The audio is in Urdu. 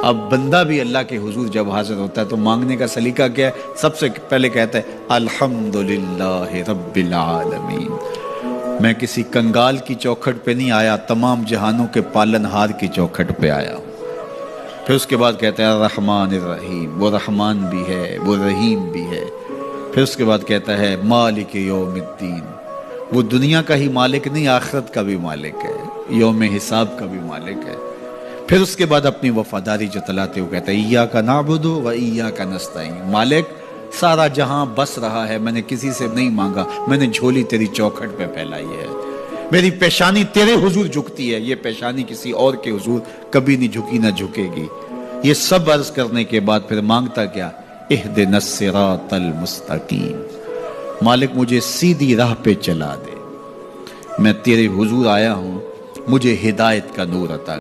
اب بندہ بھی اللہ کے حضور جب حاضر ہوتا ہے تو مانگنے کا سلیقہ کیا ہے؟ سب سے پہلے کہتا ہے الحمدللہ رب العالمین. میں کسی کنگال کی چوکھٹ پہ نہیں آیا، تمام جہانوں کے پالن ہار کی چوکھٹ پہ آیا ہوں. پھر اس کے بعد کہتا ہے الرحمن الرحیم، وہ رحمان بھی ہے وہ رحیم بھی ہے. پھر اس کے بعد کہتا ہے مالک یوم الدین، وہ دنیا کا ہی مالک نہیں، آخرت کا بھی مالک ہے، یوم حساب کا بھی مالک ہے. پھر اس کے بعد اپنی وفاداری جتلاتے ہوئے کہتا ہے ایاک نعبد و ایاک نستعین، مالک سارا جہاں بس رہا ہے، میں نے کسی سے نہیں مانگا، میں نے جھولی تیری چوکھٹ پہ پھیلائی ہے، میری پیشانی تیرے حضور جھکتی ہے، یہ پیشانی کسی اور کے حضور کبھی نہیں جھکی نہ جھکے گی. یہ سب عرض کرنے کے بعد پھر مانگتا کیا؟ اہدنا الصراط المستقیم، مالک مجھے سیدھی راہ پہ چلا دے، میں تیرے حضور آیا ہوں، مجھے ہدایت کا نور عطا